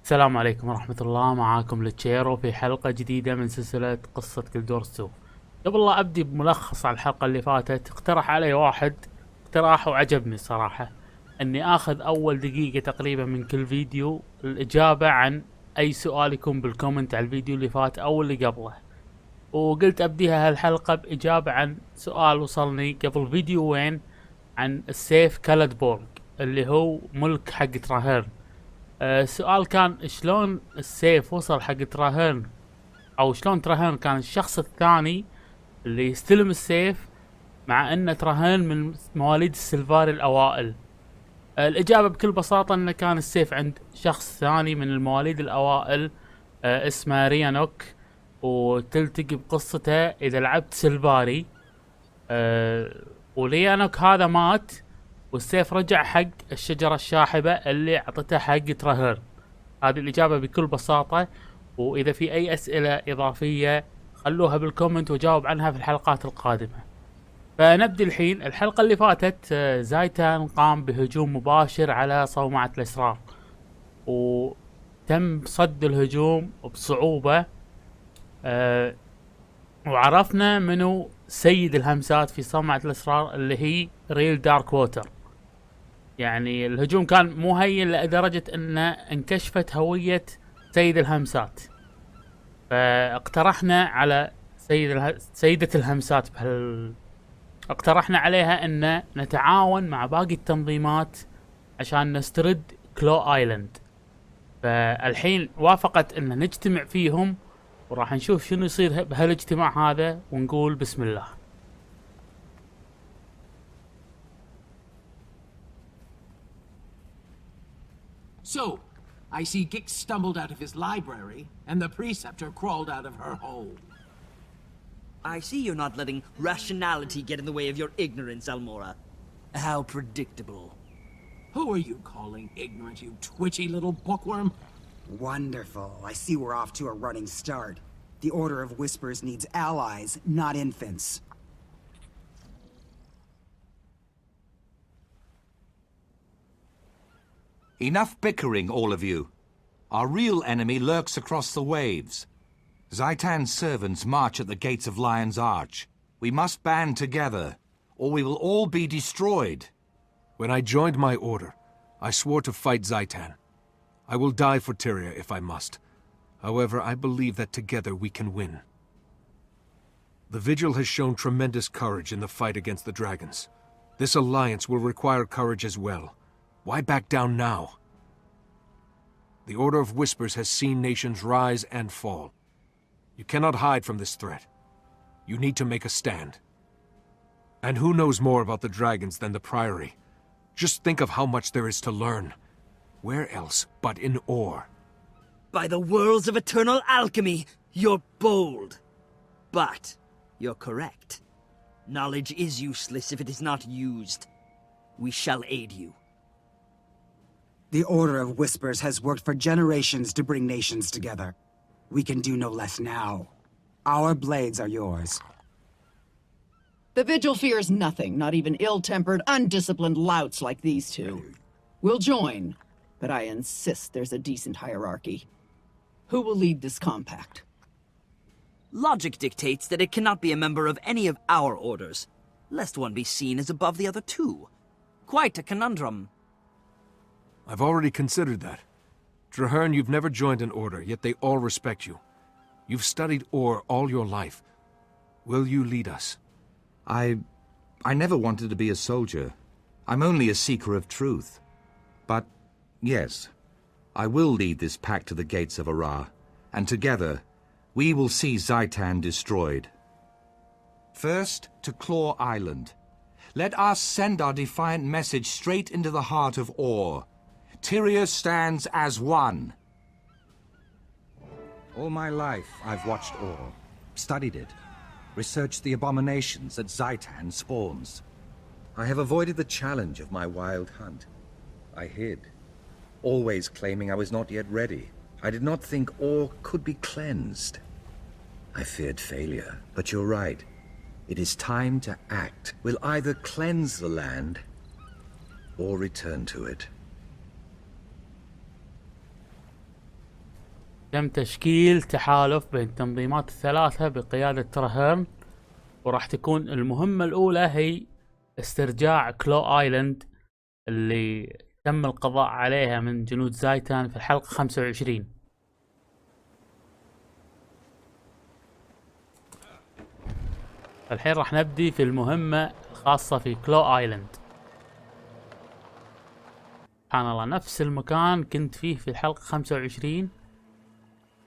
السلام عليكم ورحمة الله. معاكم لتشيرو في حلقة جديدة من سلسلة قصة كلدورستو. قبل لا أبدي بملخص على الحلقة اللي فاتت، اقترح علي واحد اقتراح وعجبني صراحة، اني اخذ اول دقيقة تقريبا من كل فيديو الإجابة عن اي سؤال يكون بالكومنت على الفيديو اللي فات او اللي قبله. وقلت ابديها هالحلقة بإجابة عن سؤال وصلني قبل فيديوين عن السيف كالدبورغ اللي هو ملك حق تراهيرن. السؤال كان شلون السيف وصل حق تراهيرن، او شلون تراهيرن كان الشخص الثاني اللي يستلم السيف، مع ان تراهيرن من مواليد السلفاري الاوائل. الاجابة بكل بساطة انه كان السيف عند شخص ثاني من المواليد الاوائل اسمه ريانوك، وتلتقي بقصته اذا لعبت سلفاري. وريانوك هذا مات والسيف رجع حق الشجرة الشاحبة اللي عطتها حق تراهيرن. هذه الإجابة بكل بساطة، وإذا في أي أسئلة إضافية خلوها بالكومنت وجاوب عنها في الحلقات القادمة. فنبدأ الحين. الحلقة اللي فاتت زايتان قام بهجوم مباشر على صومعة الأسرار، وتم صد الهجوم بصعوبة. وعرفنا منو سيد الهمسات في صومعة الأسرار اللي هي ريل دارك ووتر. يعني الهجوم كان مو هين لدرجة ان انكشفت هوية سيد الهمسات، فاقترحنا على سيدة الهمسات اقترحنا عليها ان نتعاون مع باقي التنظيمات عشان نسترد كلو آيلاند. فالحين وافقت ان نجتمع فيهم، وراح نشوف شنو يصير بهالاجتماع هذا، ونقول بسم الله. So, I see Gix stumbled out of his library, and the preceptor crawled out of her hole. I see you're not letting rationality get in the way of your ignorance, Almora. How predictable. Who are you calling ignorant, you twitchy little bookworm? Wonderful. I see we're off to a running start. The Order of Whispers needs allies, not infants. Enough bickering, all of you. Our real enemy lurks across the waves. Zaitan's servants march at the gates of Lion's Arch. We must band together, or we will all be destroyed. When I joined my order, I swore to fight Zaitan. I will die for Tyria if I must. However, I believe that together we can win. The Vigil has shown tremendous courage in the fight against the dragons. This alliance will require courage as well. Why back down now? The Order of Whispers has seen nations rise and fall. You cannot hide from this threat. You need to make a stand. And who knows more about the dragons than the Priory? Just think of how much there is to learn. Where else but in ore? By the worlds of eternal alchemy, you're bold. But you're correct. Knowledge is useless if it is not used. We shall aid you. The Order of Whispers has worked for generations to bring nations together. We can do no less now. Our blades are yours. The Vigil fears nothing, not even ill-tempered, undisciplined louts like these two. We'll join, but I insist there's a decent hierarchy. Who will lead this compact? Logic dictates that it cannot be a member of any of our orders, lest one be seen as above the other two. Quite a conundrum. I've already considered that. Tarahearn, you've never joined an order, yet they all respect you. You've studied ore all your life. Will you lead us? I never wanted to be a soldier. I'm only a seeker of truth. But, yes, I will lead this pack to the gates of Ara, and together, we will see Zaitan destroyed. First, to Claw Island. Let us send our defiant message straight into the heart of Ore. Tyria stands as one. All my life, I've watched Ore, studied it, researched the abominations that Zaitan spawns. I have avoided the challenge of my wild hunt. I hid, always claiming I was not yet ready. I did not think Ore could be cleansed. I feared failure, but you're right. It is time to act. We'll either cleanse the land or return to it. تم تشكيل تحالف بين التنظيمات الثلاثة بقيادة تراهيرن، وراح تكون المهمة الأولى هي استرجاع آيلاند اللي تم القضاء عليها من جنود زايتان في الحلقة 25. الحين راح نبدي في المهمة الخاصة في آيلاند. سبحان الله، نفس المكان كنت فيه في الحلقة 25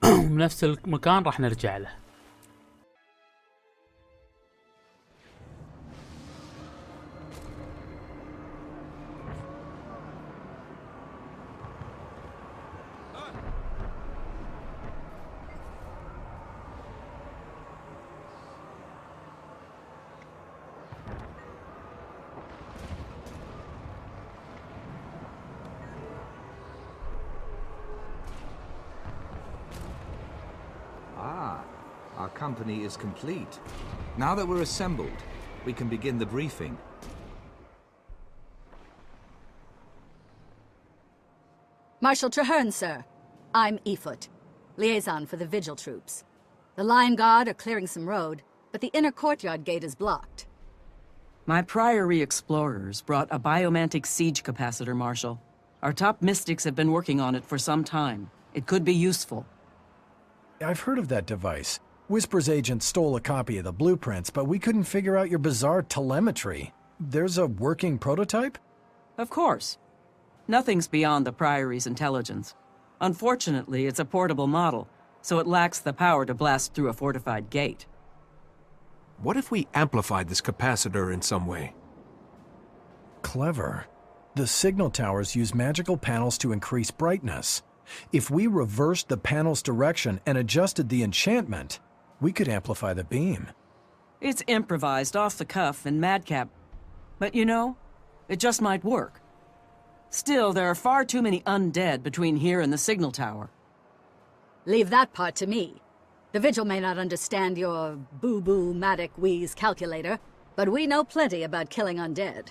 ونفس المكان راح نرجع له. Our company is complete. Now that we're assembled, we can begin the briefing. Marshal Terahearn, sir. I'm Efoot, liaison for the Vigil troops. The Lion Guard are clearing some road, but the inner courtyard gate is blocked. My Priory explorers brought a biomantic siege capacitor, Marshal. Our top mystics have been working on it for some time. It could be useful. I've heard of that device. Whisper's agent stole a copy of the blueprints, but we couldn't figure out your bizarre telemetry. There's a working prototype? Of course. Nothing's beyond the Priory's intelligence. Unfortunately, it's a portable model, so it lacks the power to blast through a fortified gate. What if we amplified this capacitor in some way? Clever. The signal towers use magical panels to increase brightness. If we reversed the panel's direction and adjusted the enchantment, we could amplify the beam. It's improvised off the cuff and madcap. But you know, it just might work. Still, there are far too many undead between here and the signal tower. Leave that part to me. The Vigil may not understand your boo-boo matic wheeze calculator, but we know plenty about killing undead.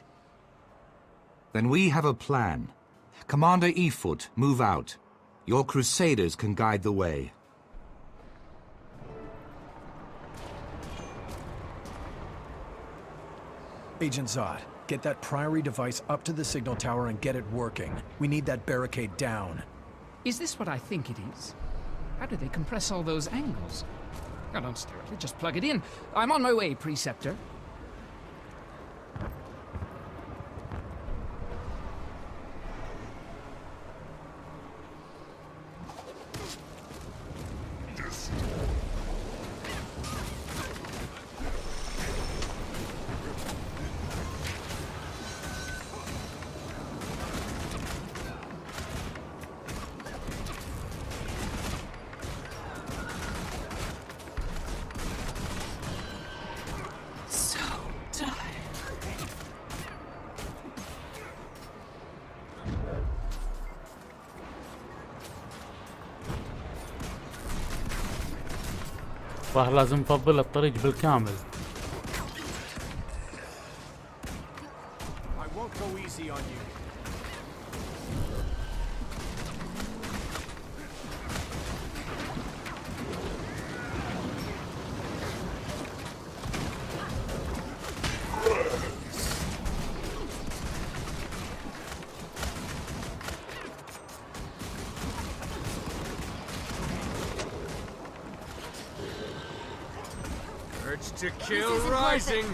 Then we have a plan. Commander Efoot, move out. Your crusaders can guide the way. Agent Zod, get that Priory device up to the signal tower and get it working. We need that barricade down. Is this what I think it is? How do they compress all those angles? Oh, don't stare at it, just plug it in. I'm on my way, Preceptor. ظهر لازم نفضل الطريق بالكامل. I won't go easy on you. Urge to kill rising!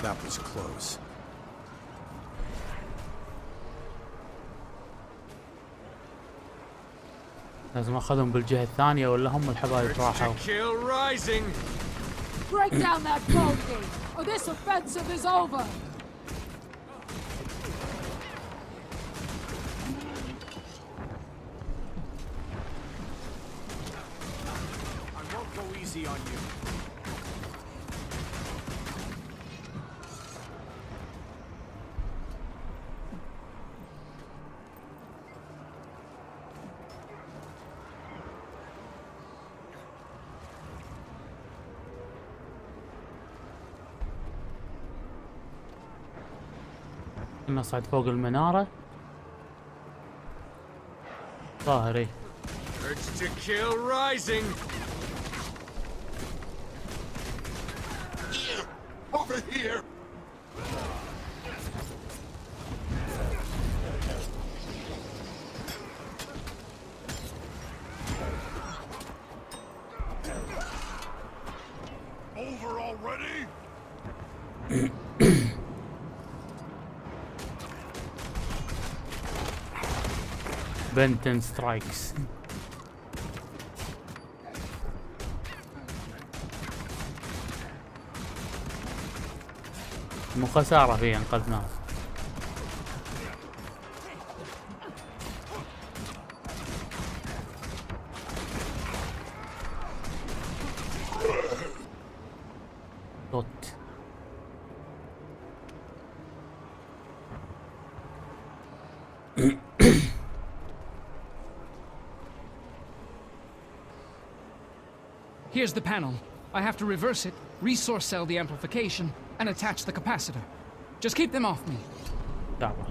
That was close. لازم اخذهم بالجهة الثانية ولا هم الحبايب راحوا. Break down that phone gate, or this offensive is over! I won't go easy on you. نصعد فوق المنارة. ظاهري. Urge to kill rising. Here, over here. Over already? Benton strikes. مو خسارة فيه انقذناه. صوت. Here's the panel. I have to reverse it, resource cell the amplification, and attach the capacitor. Just keep them off me. دعوة.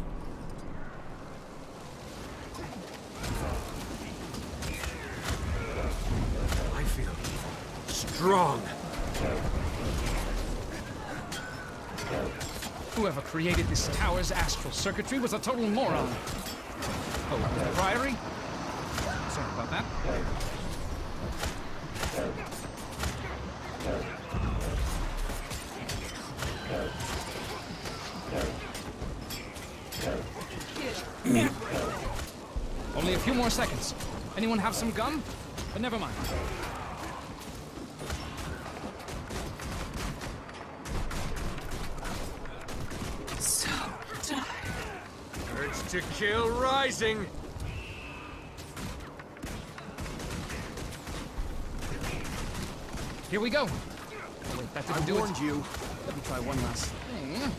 I feel strong. Whoever created this tower's astral circuitry was a total moron. Oh, the Priory? Sorry about that. Only a few more seconds. Anyone have some gum? But never mind. So tired. Urge to kill rising. Here we go. Oh, wait, that didn't do it. I warned you. Let me try one last thing.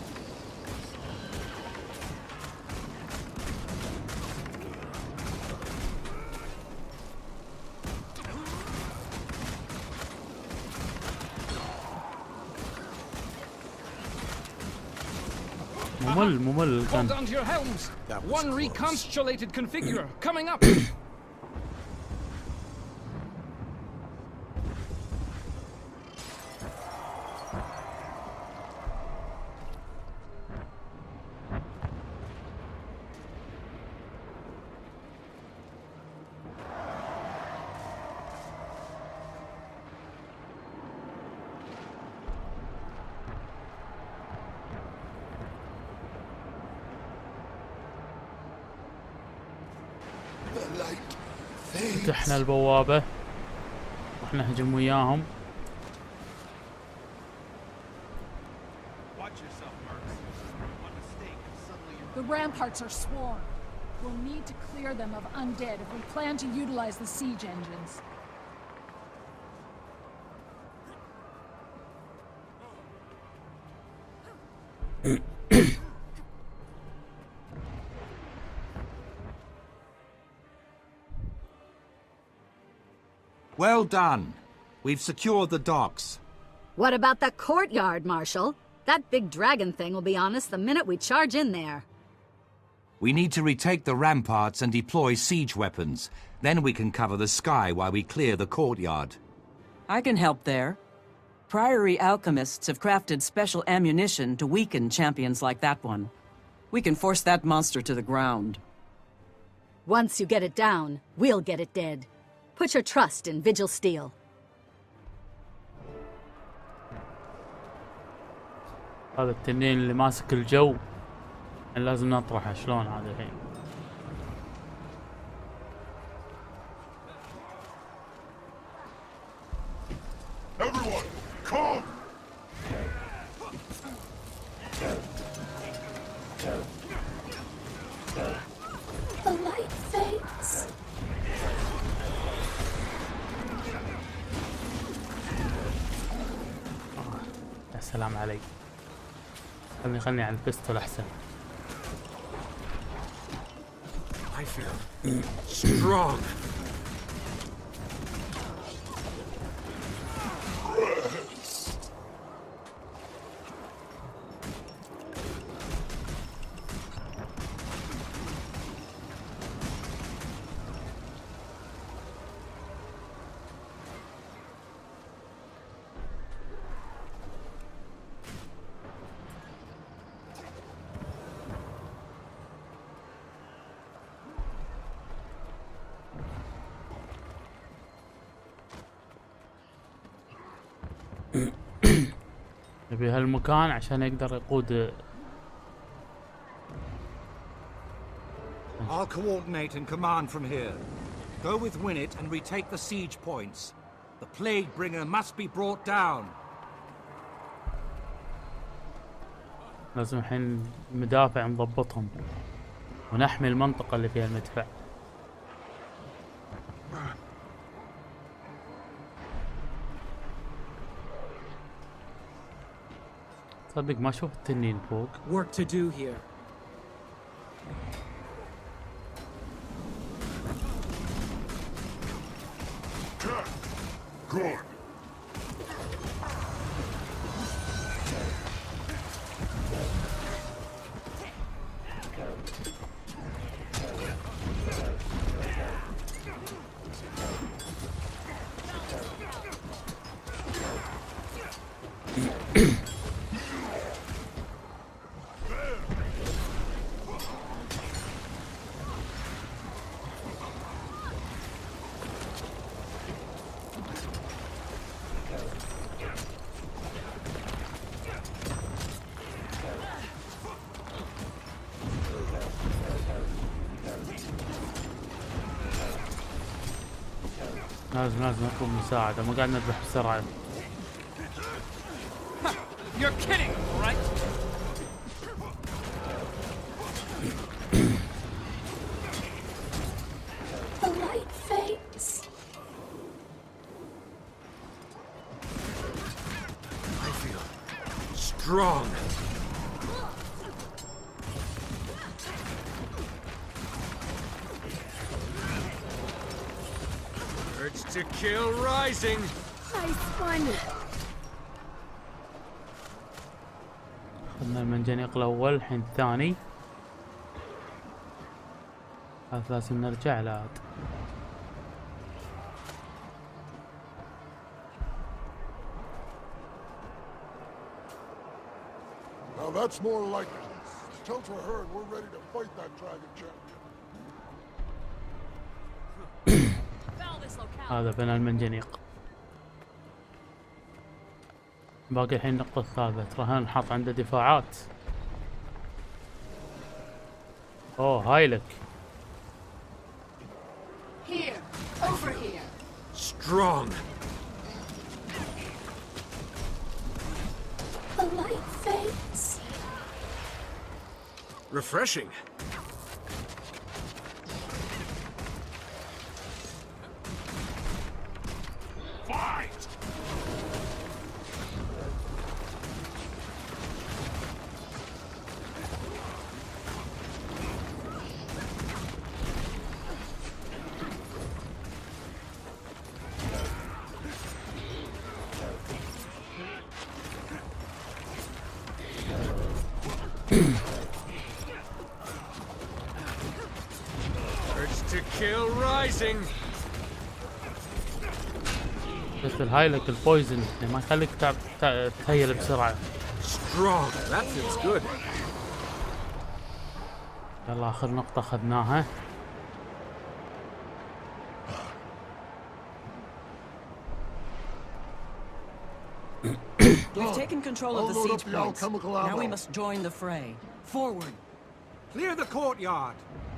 ممل كان. Hold on to your helms. One reconstellated configurer coming up. فتحنا البوابة راح نهجم وياهم. The ramparts are swarmed. We'll need to clear them of undead if we plan to utilize the siege engines. Well done. We've secured the docks. What about the courtyard, Marshal? That big dragon thing will be on us the minute we charge in there. We need to retake the ramparts and deploy siege weapons. Then we can cover the sky while we clear the courtyard. I can help there. Priory alchemists have crafted special ammunition to weaken champions like that one. We can force that monster to the ground. Once you get it down, we'll get it dead. Put your trust in Vigil Steel. هذا التنين اللي ماسك الجو لازم نطرحه. شلون هذا الحين؟ Everyone, come! The light fades. يا سلام علي. خلني على البستول احسن. I feel strong. نبي هالمكان عشان يقدر يقود. I'll coordinate and command from here. Go with Winnet and retake the siege points. The Plague Bringer must be brought down. لازم الحين المدافع نضبطهم ونحمي المنطقة اللي فيها المدفع. صدق ما اشوف التنين فوق. Work to do here. Good. لازم نطلب مساعدة، ما قاعد نذبح بسرعة. You're kidding, right? The light fades. I feel strong. Urge to kill rising. Nice one. خذنا المنجنيق الأول، الحين الثاني. هذا لازم نرجع له عاد. Now that's more like it. Tell Tarahearn we're ready to fight that dragon champion. هذا بنى المنجنيق. باقي الحين النقطة الثالثة. تراهيرن حاط عنده دفاعات. اوه هاي لك. Here, over here. Strong. The light fades. Refreshing. Fight! Urge to kill rising. بس هاي لك البويزن اللي ما يخليك تهيل بسرعة. Strong. That feels good. يلا آخر نقطة أخذناها. We've taken control of the I'll load siege up the points. alchemical Now we ammo. must join the fray. Forward. Clear the courtyard.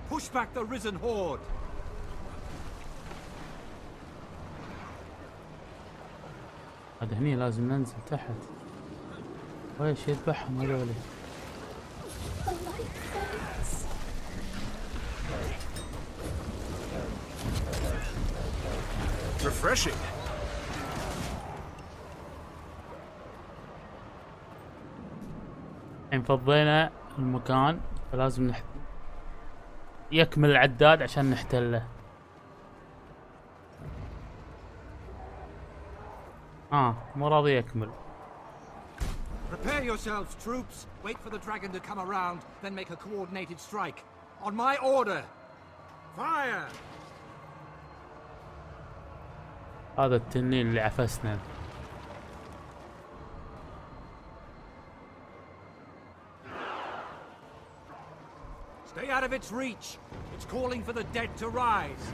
Push back the risen horde. هذا هني لازم ننزل تحت. ويش يذبحهم هذولي. The light fades. Refreshing. الحين فضينا المكان فلازم يكمل العداد عشان نحتله. مو راضي يكمل. Prepare yourselves, troops. Wait for the dragon to come around, then make a coordinated strike. On my order. Fire! هذا التنين اللي عفسنا. Stay out of its reach. It's calling for the dead to rise.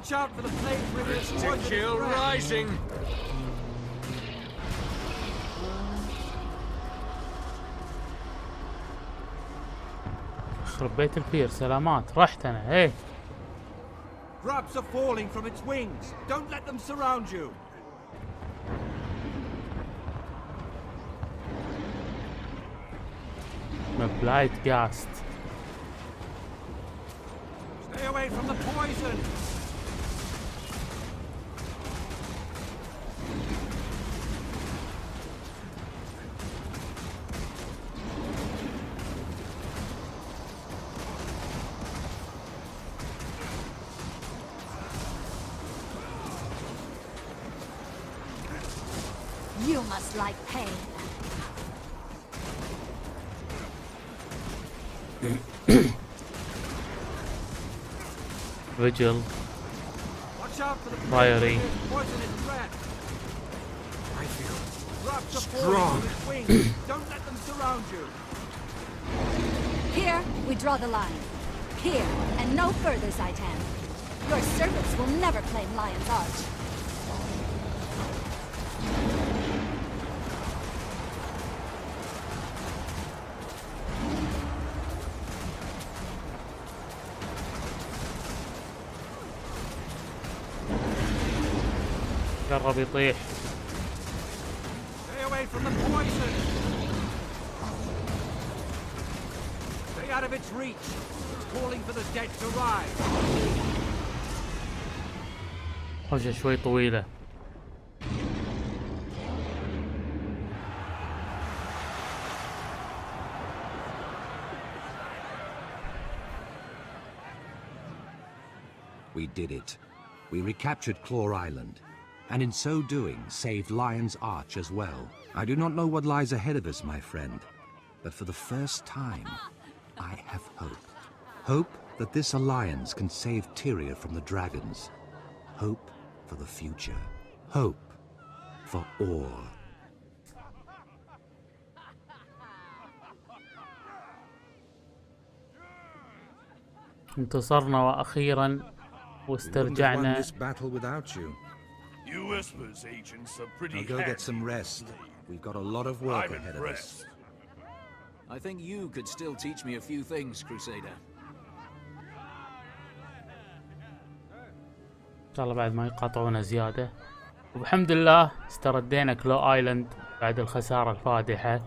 Watch out for the plague bringers. It's a chill rising. خرب بيت الفير سلامات رحت انا ايه. Grubs are falling from its wings. Don't let them surround you. مبلايت جاست. Stay away from the poison. You must like pain. فيجل. Watch out for the Priory. poisonous threat. I feel Grubs are strong. falling from its wings. Don't let them surround you. Here, we draw the line. Here, and no further, Zaitan. Your servants will never claim Lion's Arch. قرب يطيح. Stay away from the poison. Stay out of its reach. It's calling for the dead to rise. حوجة شوي طويلة. We did it. We recaptured Claw Island, and in so doing saved Lion's Arch as well. I do not know what lies ahead of us, my friend, but for the first time, I have hope. Hope that this alliance can save Tyria from the dragons. Hope for the future. Hope for all. انتصرنا وأخيرا واسترجعنا. This battle without you. You Whispers agents are pretty Now go get some rest. We've got a lot of work ahead of us. I think you could still teach me a few things, Crusader. إن شاء الله بعد ما يقاطعونا زيادة. وبحمد الله استردينا كلو آيلاند بعد الخسارة الفادحة.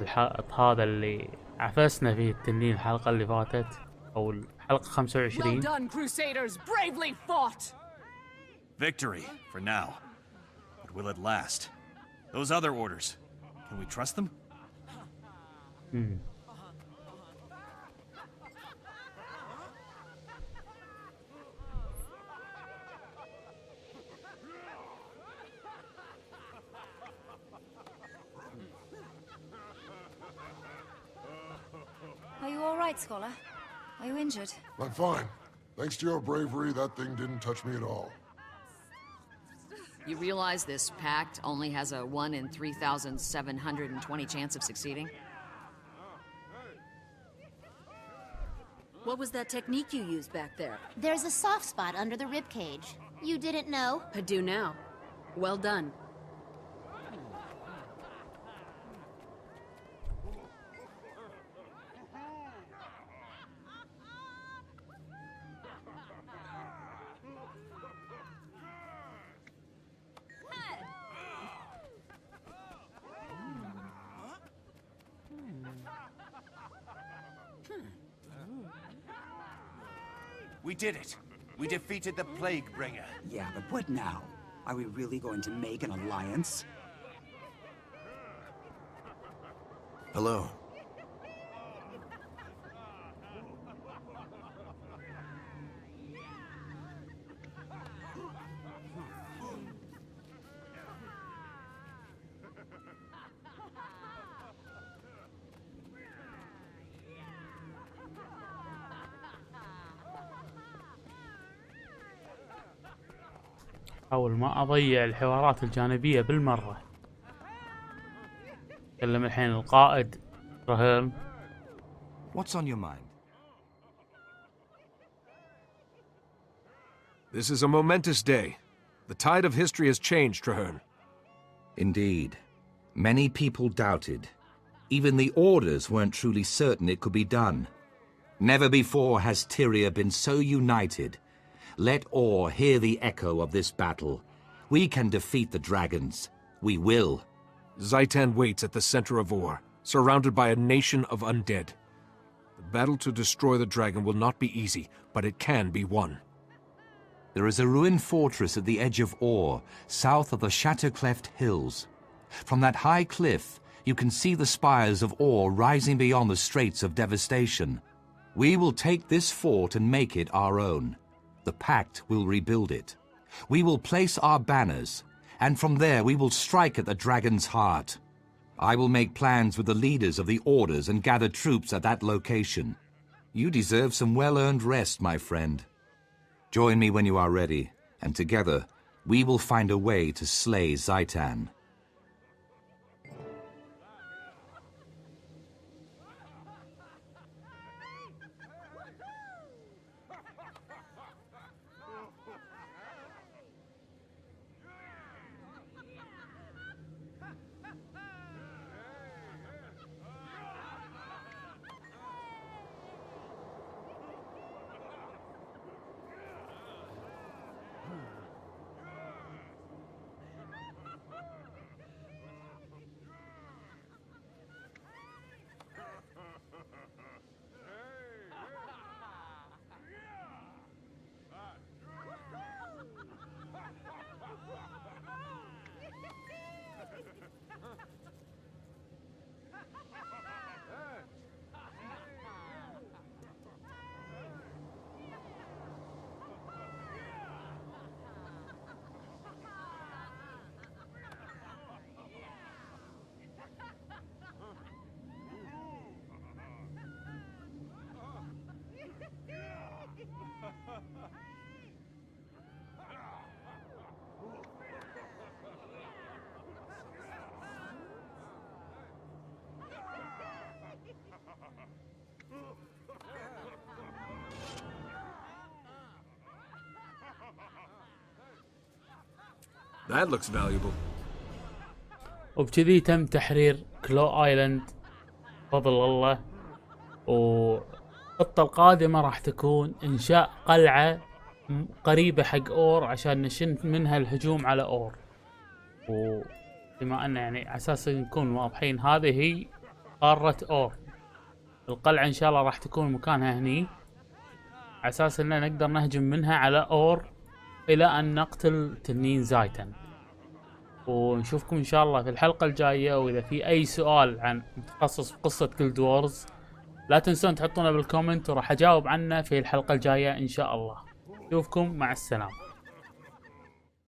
الحائط هذا اللي عفسنا فيه التنين الحلقة اللي فاتت أو الحلقة 25. Well done, Crusaders! Bravely fought! Victory, for now. But will it last? Those other orders, can we trust them? Are you all right, Scholar? Are you injured? I'm fine. Thanks to your bravery, that thing didn't touch me at all. You realize this pact only has a 1 in 3,720 chance of succeeding? What was that technique you used back there? There's a soft spot under the ribcage. You didn't know? I do now. Well done. We did it. We defeated the Plague Bringer. Yeah, but what now? Are we really going to make an alliance? Hello. حاول ما أضيع الحوارات الجانبية بالمرة. كلم الحين القائد تراهيرن. What's on your mind? This is a momentous day. The tide of history has changed, Tarahearn. Indeed. Many people doubted. Even the Orders weren't truly certain it could be done. Never before has Tyria been so united. Let Or hear the echo of this battle. We can defeat the dragons. We will. Zaitan waits at the center of Or, surrounded by a nation of undead. The battle to destroy the dragon will not be easy, but it can be won. There is a ruined fortress at the edge of Or, south of the Shattercleft Hills. From that high cliff, you can see the spires of Or rising beyond the Straits of Devastation. We will take this fort and make it our own. The Pact will rebuild it. We will place our banners, and from there we will strike at the dragon's heart. I will make plans with the leaders of the Orders and gather troops at that location. You deserve some well-earned rest, my friend. Join me when you are ready, and together we will find a way to slay Zaitan. That looks valuable. وبكذي تم تحرير كلو آيلاند بفضل الله. والخطة القادمة راح تكون إنشاء قلعة قريبة حق أور عشان نشن منها الهجوم على أور. وبما أن يعني على أساس نكون واضحين هذه هي قارة أور. القلعة إن شاء الله راح تكون مكانها هني على أساس إننا نقدر نهجم منها على أور إلى أن نقتل تنين زايتان. ونشوفكم إن شاء الله في الحلقة الجاية. وإذا في أي سؤال عن متخصص في قصة جلد وورز لا تنسون تحطونه بالكومنت وراح أجاوب عنه في الحلقة الجاية إن شاء الله. نشوفكم، مع السلامة.